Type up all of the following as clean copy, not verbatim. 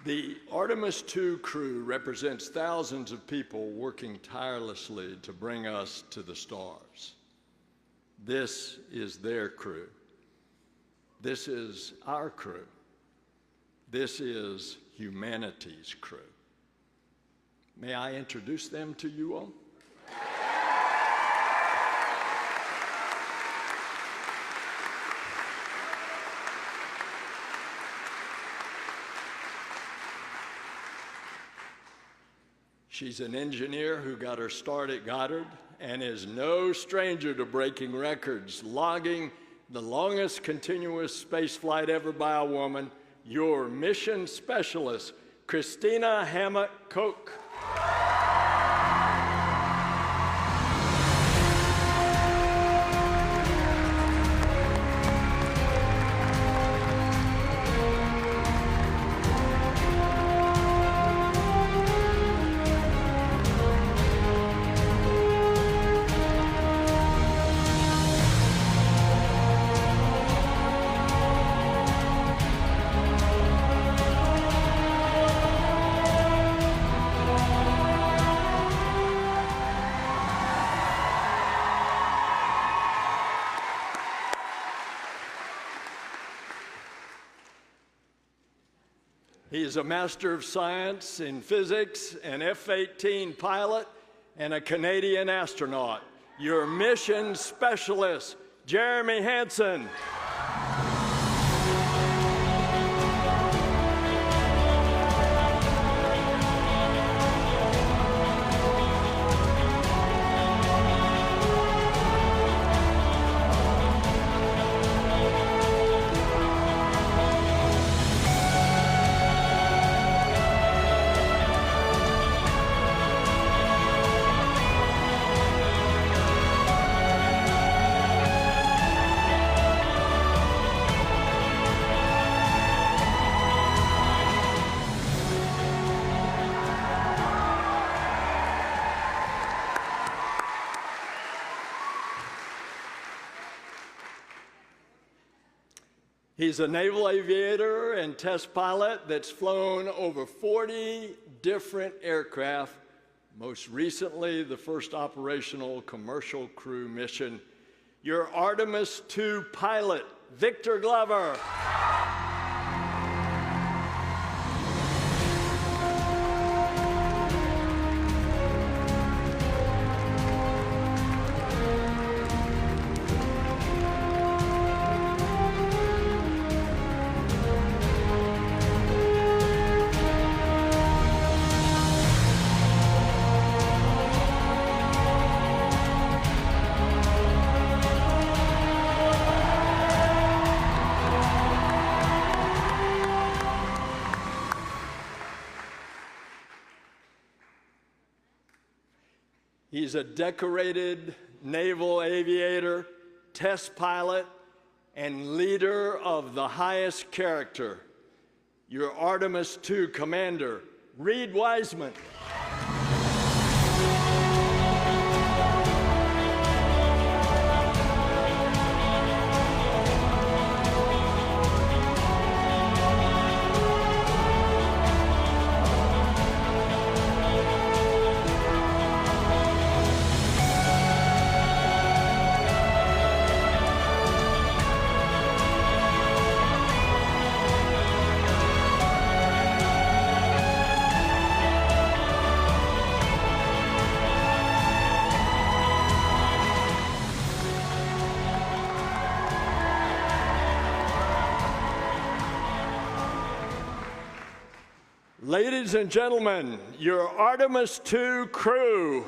The Artemis II crew represents thousands of people working tirelessly to bring us to the stars. This is their crew. This is our crew. This is humanity's crew. May I introduce them to you all? She's an engineer who got her start at Goddard and is no stranger to breaking records, logging the longest continuous space flight ever by a woman, your mission specialist, Christina Hammock-Koch. He's a Master of Science in Physics, an F-18 pilot, and a Canadian astronaut. Your mission specialist, Jeremy Hansen. He's a naval aviator and test pilot that's flown over 40 different aircraft, most recently the first operational commercial crew mission. Your Artemis II pilot, Victor Glover. He's a decorated naval aviator, test pilot, and leader of the highest character. Your Artemis II commander, Reed Wiseman. Ladies and gentlemen, your Artemis II crew.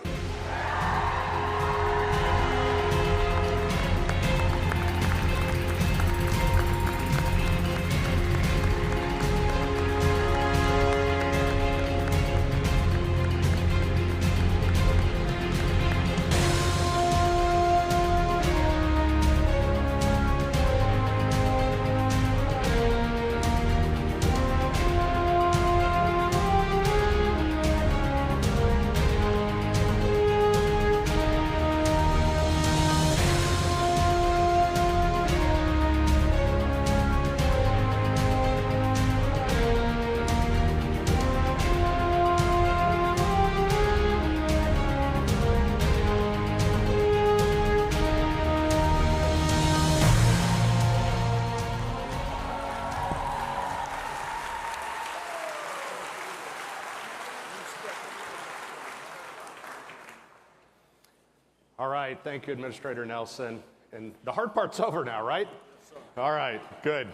right, thank you, Administrator Nelson. And the hard part's over now, right? Yes, sir. All right, good.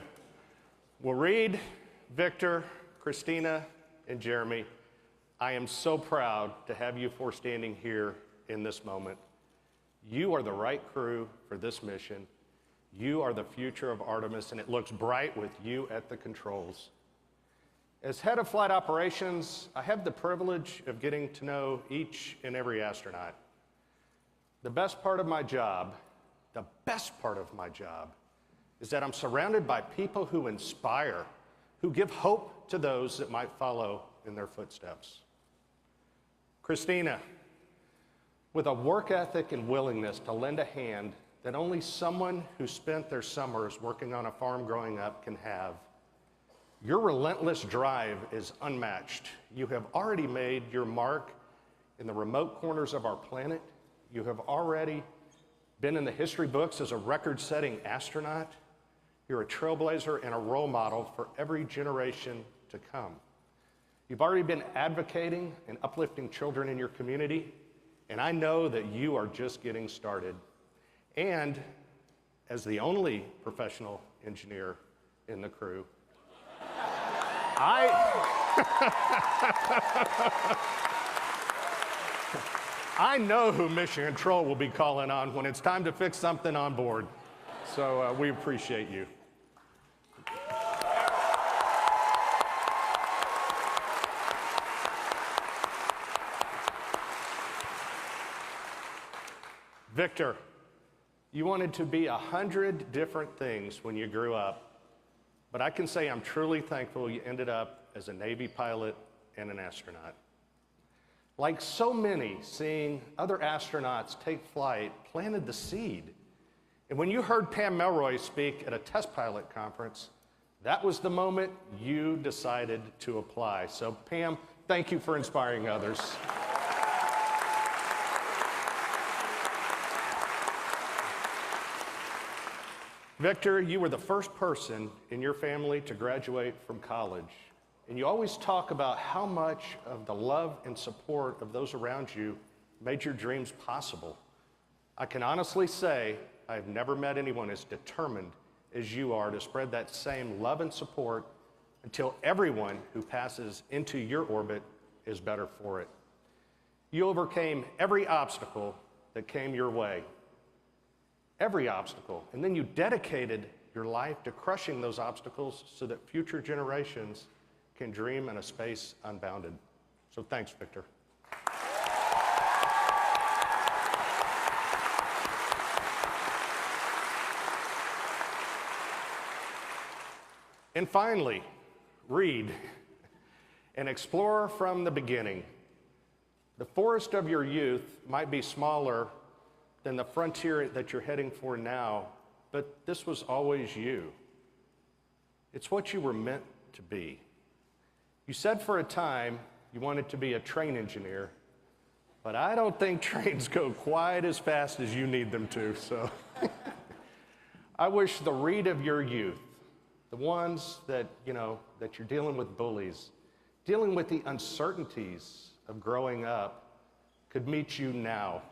Well, Reed, Victor, Christina, and Jeremy, I am so proud to have you four standing here in this moment. You are the right crew for this mission. You are the future of Artemis, and it looks bright with you at the controls. As head of flight operations, I have the privilege of getting to know each and every astronaut. The best part of my job is that I'm surrounded by people who inspire, who give hope to those that might follow in their footsteps. Christina, with a work ethic and willingness to lend a hand that only someone who spent their summers working on a farm growing up can have, your relentless drive is unmatched. You have already made your mark in the remote corners of our planet. You have already been in the history books as a record-setting astronaut. You're a trailblazer and a role model for every generation to come. You've already been advocating and uplifting children in your community, and I know that you are just getting started. And as the only professional engineer in the crew, I know who Mission Control will be calling on when it's time to fix something on board. So we appreciate you. Victor, you wanted to be 100 different things when you grew up, but I can say I'm truly thankful you ended up as a Navy pilot and an astronaut. Like so many, seeing other astronauts take flight planted the seed. And when you heard Pam Melroy speak at a test pilot conference, that was the moment you decided to apply. So Pam, thank you for inspiring others. Victor, you were the first person in your family to graduate from college. And you always talk about how much of the love and support of those around you made your dreams possible. I can honestly say I have never met anyone as determined as you are to spread that same love and support until everyone who passes into your orbit is better for it. You overcame every obstacle that came your way. Every obstacle, and then you dedicated your life to crushing those obstacles so that future generations can dream in a space unbounded. So thanks, Victor. And finally, Reed, an explorer from the beginning. The forest of your youth might be smaller than the frontier that you're heading for now, but this was always you. It's what you were meant to be. You said for a time you wanted to be a train engineer, but I don't think trains go quite as fast as you need them to, so. I wish the Reed of your youth, the ones that, that you're dealing with bullies, dealing with the uncertainties of growing up, could meet you now.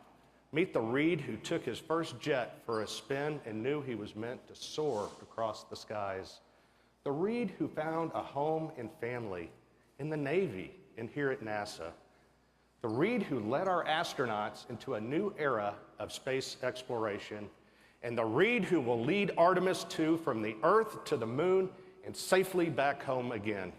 Meet the Reed who took his first jet for a spin and knew he was meant to soar across the skies. The Reed who found a home and family in the Navy and here at NASA. The Reed who led our astronauts into a new era of space exploration. And the Reed who will lead Artemis II from the Earth to the moon and safely back home again.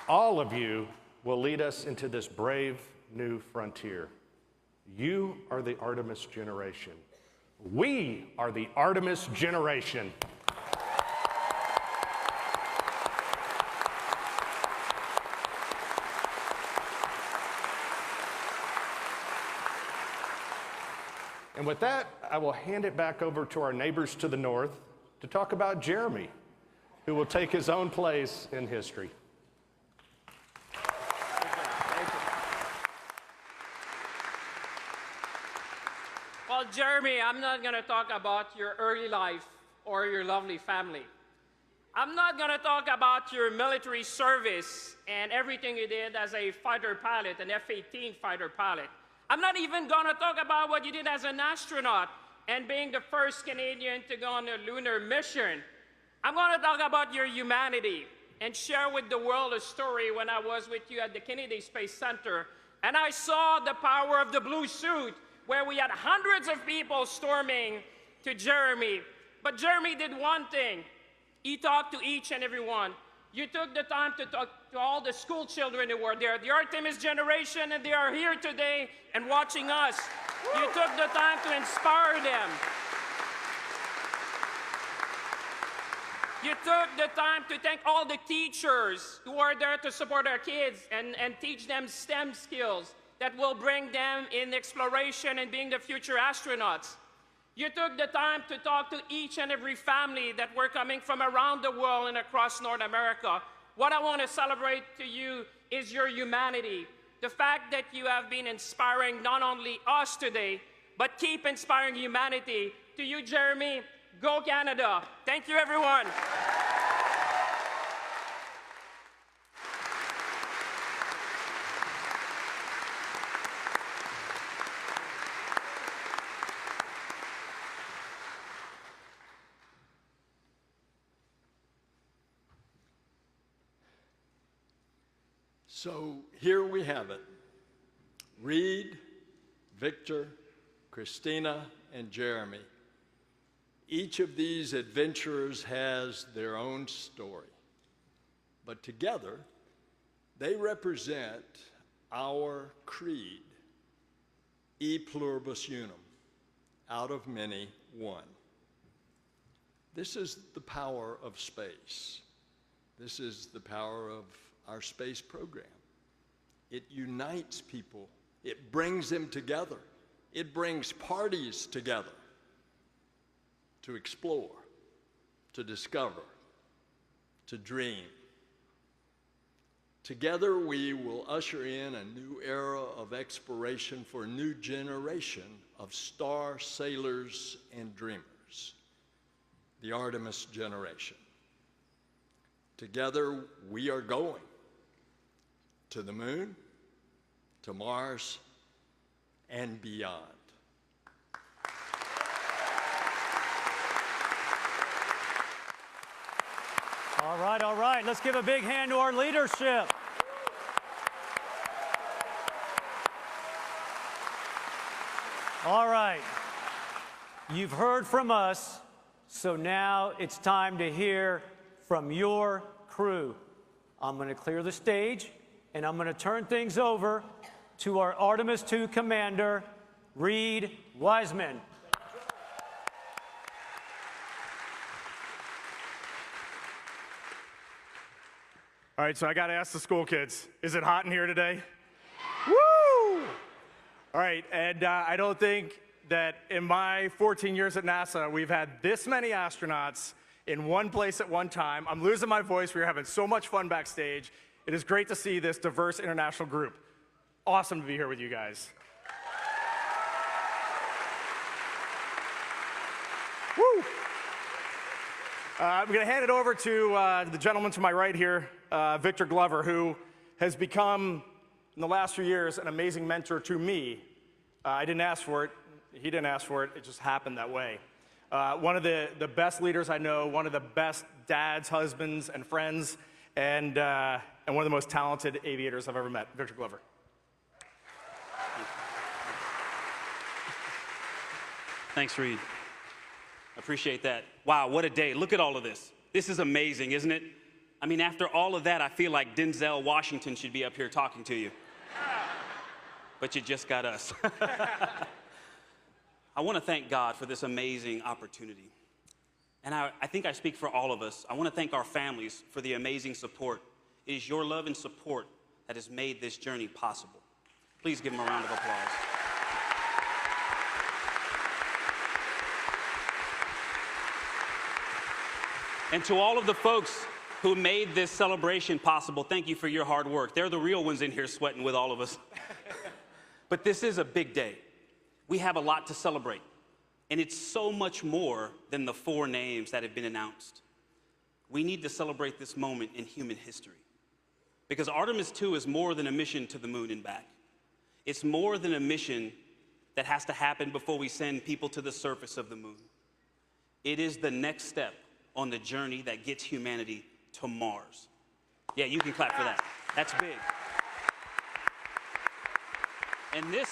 All of you will lead us into this brave new frontier. You are the Artemis generation. We are the Artemis generation. And with that, I will hand it back over to our neighbors to the north to talk about Jeremy, who will take his own place in history. Well, Jeremy, I'm not going to talk about your early life or your lovely family. I'm not going to talk about your military service and everything you did as a fighter pilot, an F-18 fighter pilot. I'm not even going to talk about what you did as an astronaut and being the first Canadian to go on a lunar mission. I'm going to talk about your humanity and share with the world a story when I was with you at the Kennedy Space Center, and I saw the power of the blue suit, where we had hundreds of people storming to Jeremy. But Jeremy did one thing. He talked to each and every one. You took the time to talk to all the school children who were there, the Artemis generation, and they are here today and watching us. You took the time to inspire them. You took the time to thank all the teachers who are there to support our kids and teach them STEM skills that will bring them in exploration and being the future astronauts. You took the time to talk to each and every family that were coming from around the world and across North America. What I want to celebrate to you is your humanity. The fact that you have been inspiring not only us today, but keep inspiring humanity. To you, Jeremy, go Canada. Thank you, everyone. So here we have it. Reed, Victor, Christina, and Jeremy. Each of these adventurers has their own story, but together they represent our creed, e pluribus unum, out of many, one. This is the power of space. This is the power of our space program. It unites people. It brings them together. It brings parties together to explore, to discover, to dream. Together we will usher in a new era of exploration for a new generation of star sailors and dreamers, the Artemis generation. Together we are going to the moon, to Mars, and beyond. All right. Let's give a big hand to our leadership. All right. You've heard from us, so now it's time to hear from your crew. I'm going to clear the stage, and I'm going to turn things over to our Artemis II commander, Reed Wiseman. All right, so I got to ask the school kids, is it hot in here today? Woo! All right, and I don't think that in my 14 years at NASA, we've had this many astronauts in one place at one time. I'm losing my voice. We're having so much fun backstage. It is great to see this diverse international group. Awesome to be here with you guys. Woo! I'm going to hand it over to the gentleman to my right here, Victor Glover, who has become, in the last few years, an amazing mentor to me. I didn't ask for it. He didn't ask for it. It just happened that way. One of the best leaders I know, one of the best dads, husbands, and friends, and one of the most talented aviators I've ever met, Victor Glover. Thanks, Reed. Appreciate that. Wow, what a day. Look at all of this. This is amazing, isn't it? I mean, after all of that, I feel like Denzel Washington should be up here talking to you. But you just got us. I want to thank God for this amazing opportunity. And I think I speak for all of us. I want to thank our families for the amazing support. It is your love and support that has made this journey possible. Please give them a round of applause. And to all of the folks who made this celebration possible, thank you for your hard work. They're the real ones in here sweating with all of us. But this is a big day. We have a lot to celebrate. And it's so much more than the 4 names that have been announced. We need to celebrate this moment in human history. Because Artemis II is more than a mission to the moon and back. It's more than a mission that has to happen before we send people to the surface of the moon. It is the next step on the journey that gets humanity to Mars. Yeah, you can clap for that. That's big. And this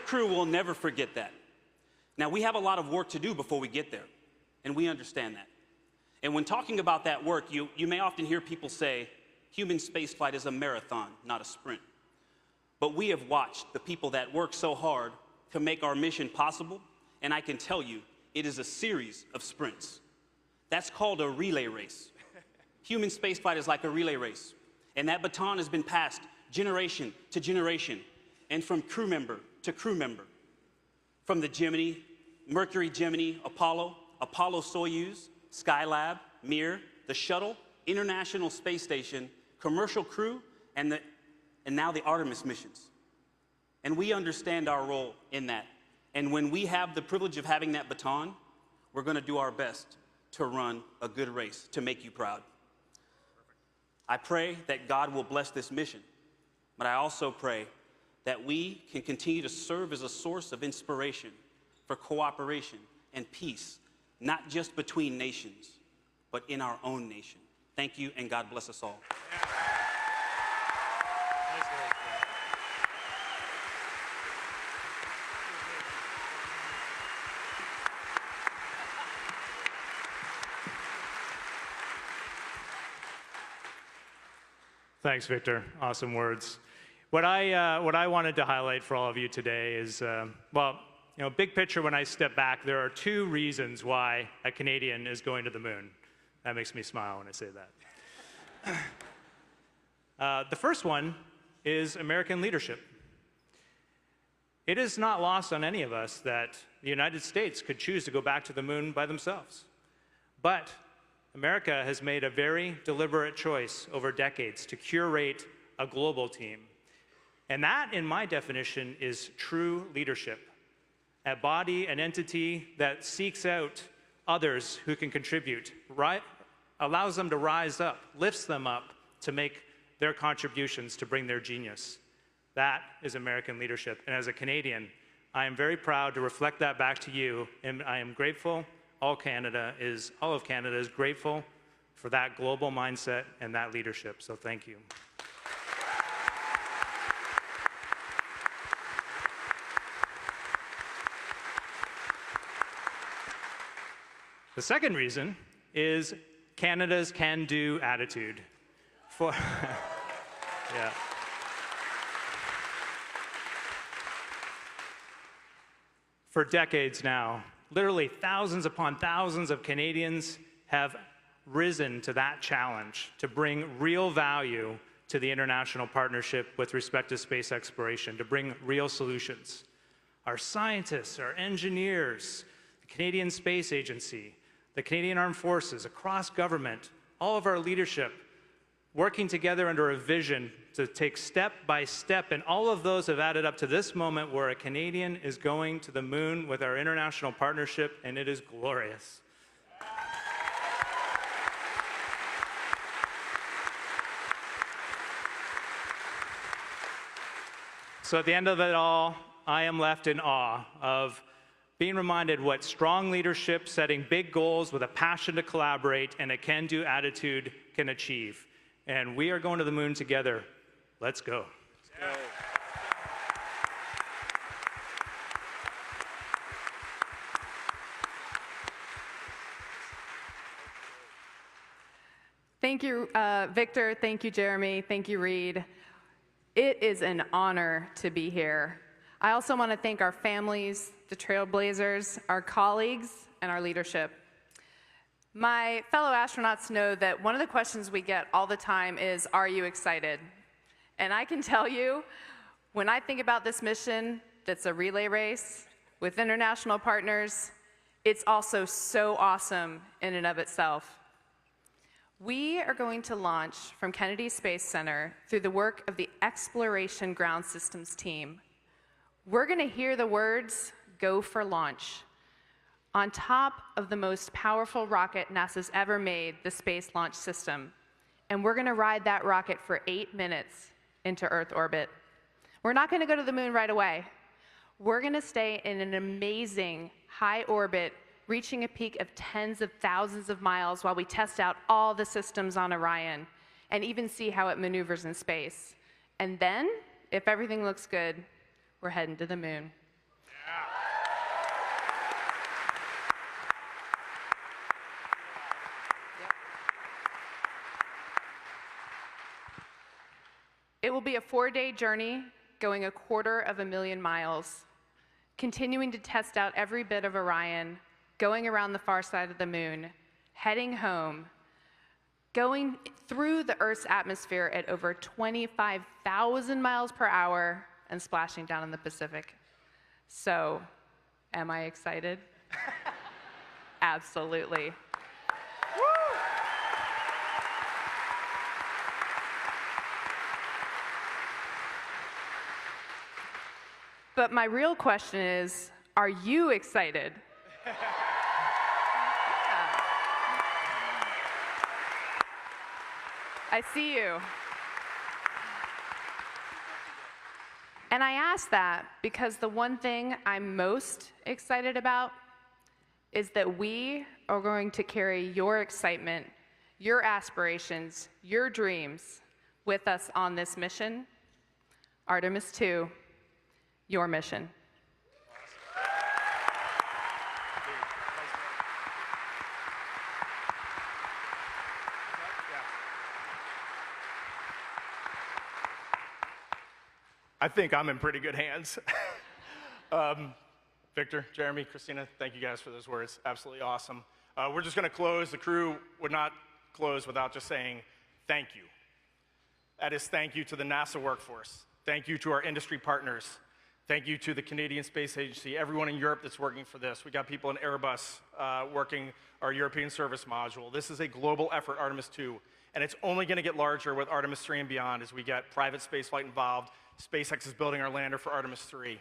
crew will never forget that. Now, we have a lot of work to do before we get there, and we understand that. And when talking about that work, you may often hear people say, human spaceflight is a marathon, not a sprint. But we have watched the people that work so hard to make our mission possible, and I can tell you, it is a series of sprints. That's called a relay race. Human spaceflight is like a relay race, and that baton has been passed generation to generation, and from crew member to crew member. From the Gemini, Mercury, Gemini, Apollo, Soyuz, Skylab, Mir, the Shuttle, International Space Station, commercial crew, and now the Artemis missions. And we understand our role in that. And when we have the privilege of having that baton, we're going to do our best to run a good race to make you proud. I pray that God will bless this mission, but I also pray that we can continue to serve as a source of inspiration for cooperation and peace, not just between nations, but in our own nation. Thank you, and God bless us all. Thanks, Victor. Awesome words. What I wanted to highlight for all of you today is, big picture, when I step back, there are 2 reasons why a Canadian is going to the moon. That makes me smile when I say that. The first one is American leadership. It is not lost on any of us that the United States could choose to go back to the moon by themselves. But America has made a very deliberate choice over decades to curate a global team. And that, in my definition, is true leadership. A body, an entity that seeks out others who can contribute, allows them to rise up, lifts them up to make their contributions to bring their genius. That is American leadership. And as a Canadian, I am very proud to reflect that back to you, and I am grateful. All of Canada is grateful for that global mindset and that leadership. So thank you. The second reason is Canada's can-do attitude. For decades now, literally thousands upon thousands of Canadians have risen to that challenge to bring real value to the international partnership with respect to space exploration, to bring real solutions. Our scientists, our engineers, the Canadian Space Agency, the Canadian Armed Forces, across government, all of our leadership working together under a vision to take step by step, and all of those have added up to this moment where a Canadian is going to the moon with our international partnership, and it is glorious. So at the end of it all, I am left in awe of being reminded what strong leadership, setting big goals with a passion to collaborate and a can-do attitude can achieve. And we are going to the moon together. Let's go. Yeah. Thank you, Victor. Thank you, Jeremy. Thank you, Reed. It is an honor to be here. I also want to thank our families, the Trailblazers, our colleagues, and our leadership. My fellow astronauts know that one of the questions we get all the time is, are you excited? And I can tell you, when I think about this mission that's a relay race with international partners, it's also so awesome in and of itself. We are going to launch from Kennedy Space Center through the work of the Exploration Ground Systems team. We're going to hear the words, go for launch. On top of the most powerful rocket NASA's ever made, the Space Launch System. And we're gonna ride that rocket for 8 minutes into Earth orbit. We're not gonna go to the moon right away. We're gonna stay in an amazing high orbit, reaching a peak of tens of thousands of miles while we test out all the systems on Orion and even see how it maneuvers in space. And then, if everything looks good, we're heading to the moon. It will be a 4-day journey, going 250,000 miles, continuing to test out every bit of Orion, going around the far side of the moon, heading home, going through the Earth's atmosphere at over 25,000 miles per hour, and splashing down in the Pacific. So, am I excited? Absolutely. But my real question is, are you excited? I see you. And I ask that because the one thing I'm most excited about is that we are going to carry your excitement, your aspirations, your dreams with us on this mission. Artemis II, your mission. I think I'm in pretty good hands. Victor, Jeremy, Christina, thank you guys for those words. Absolutely awesome. We're just going to close. The crew would not close without just saying thank you. That is thank you to the NASA workforce. Thank you to our industry partners. Thank you to the Canadian Space Agency, everyone in Europe that's working for this. We got people in Airbus working our European service module. This is a global effort, Artemis II, and it's only going to get larger with Artemis 3 and beyond as we get private spaceflight involved. SpaceX is building our lander for Artemis 3.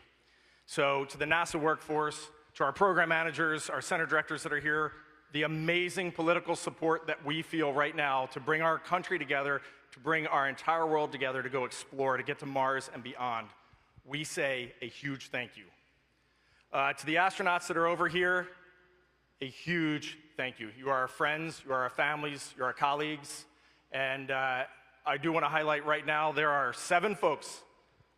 So to the NASA workforce, to our program managers, our center directors that are here, the amazing political support that we feel right now to bring our country together, to bring our entire world together to go explore, to get to Mars and beyond. We say a huge thank you. To the astronauts that are over here, a huge thank you. You are our friends, you are our families, you're our colleagues, and I do want to highlight right now, there are 7 folks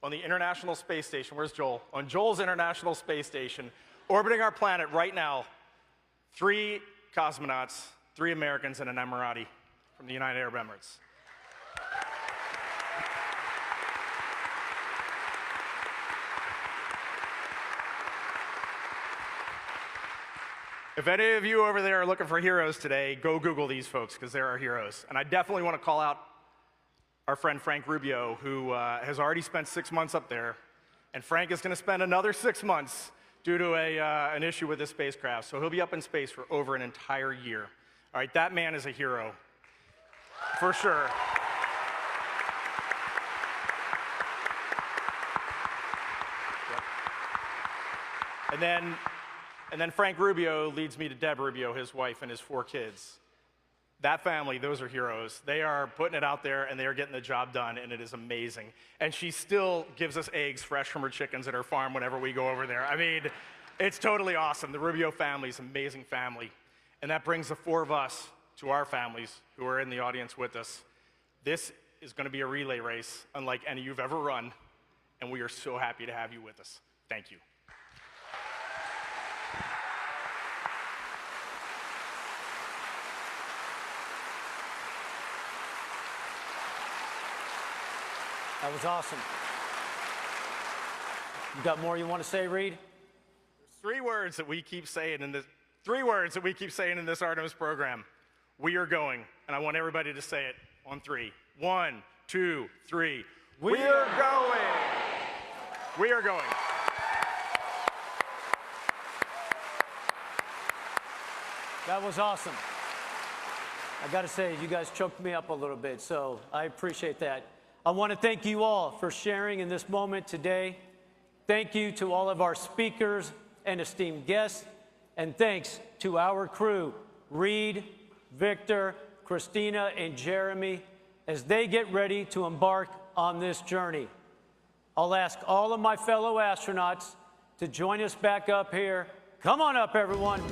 on the International Space Station. Where's Joel? On Joel's International Space Station, orbiting our planet right now. 3 cosmonauts, 3 Americans, and an Emirati from the United Arab Emirates. If any of you over there are looking for heroes today, go Google these folks, because they're our heroes. And I definitely want to call out our friend Frank Rubio, who has already spent 6 months up there. And Frank is going to spend another 6 months due to an issue with his spacecraft. So he'll be up in space for over an entire year. All right, that man is a hero, for sure. And then Frank Rubio leads me to Deb Rubio, his wife, and his 4 kids. That family, those are heroes. They are putting it out there, and they are getting the job done, and it is amazing. And she still gives us eggs fresh from her chickens at her farm whenever we go over there. I mean, it's totally awesome. The Rubio family is an amazing family. And that brings the 4 of us to our families who are in the audience with us. This is going to be a relay race unlike any you've ever run, and we are so happy to have you with us. Thank you. That was awesome. You got more you want to say, Reed? There's 3 words that we keep saying in this. 3 words that we keep saying in this Artemis program. We are going, and I want everybody to say it on 3. 1, 2, 3. We are going. We are going. That was awesome. I got to say, you guys choked me up a little bit, so I appreciate that. I want to thank you all for sharing in this moment today. Thank you to all of our speakers, and esteemed guests, and thanks to our crew, Reed, Victor, Christina, and Jeremy, as they get ready to embark on this journey. I'll ask all of my fellow astronauts to join us back up here. Come on up, everyone.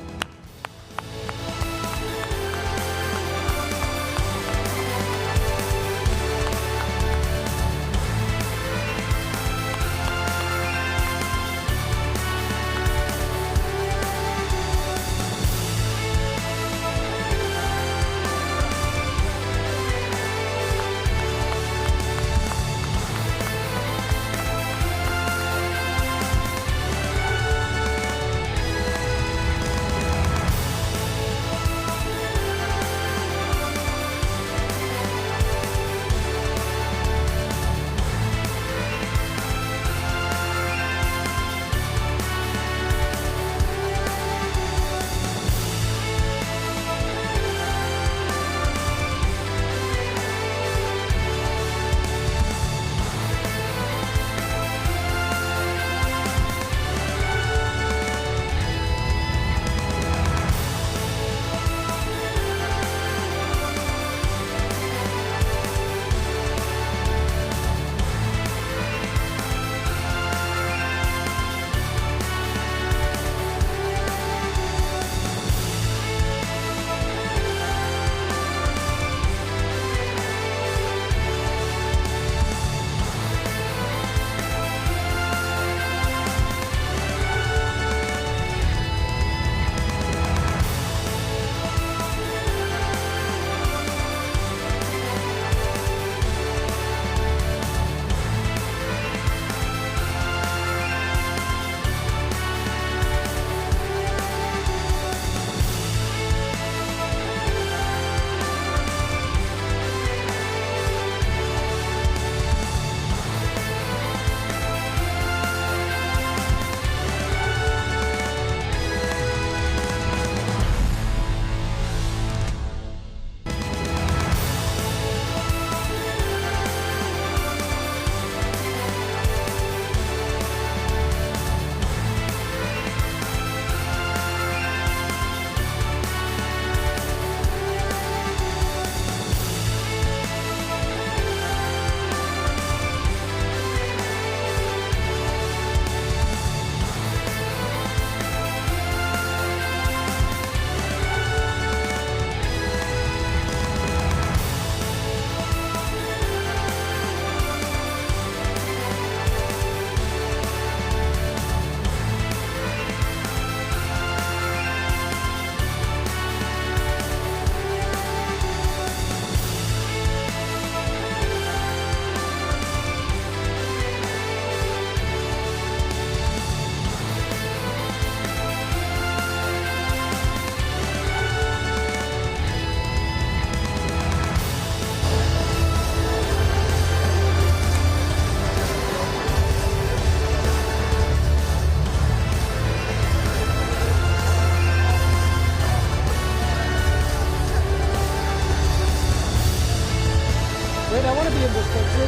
Wait, I want to be in this picture.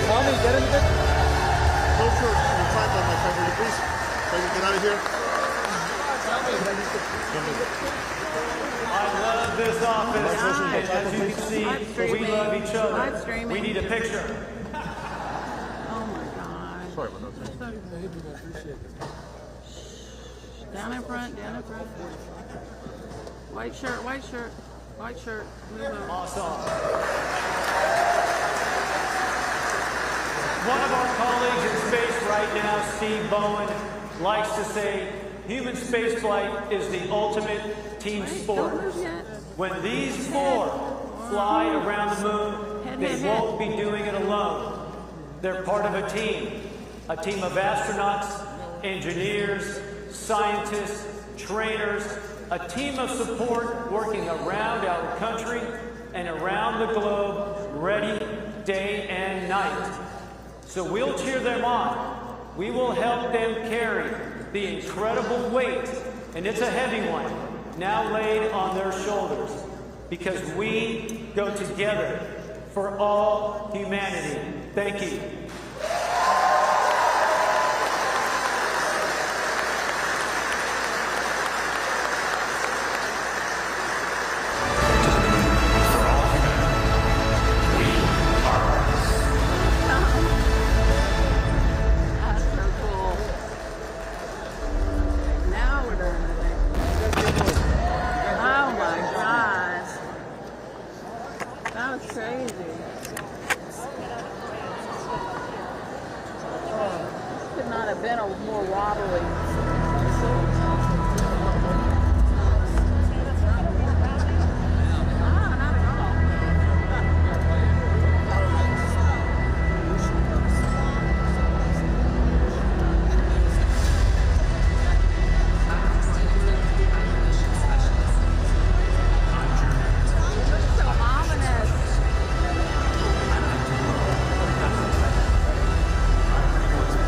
Tommy, get in the picture. No, sure. You're trying to, my friend. Will you please? So you get out of here. I love this office. And as you can see, we love each other. We need a picture. Oh my God. Sorry about that. Down in front, down in front. White shirt, white shirt, white shirt. Move over. Awesome. One of our colleagues in space right now, Steve Bowen, likes to say, human spaceflight is the ultimate team sport. Don't move yet. When these four fly around the moon, they won't be doing it alone. They're part of a team of astronauts, engineers, scientists, trainers, a team of support working around our country and around the globe, ready day and night. So we'll cheer them on. We will help them carry the incredible weight, and it's a heavy one, now laid on their shoulders, because we go together for all humanity. Thank you.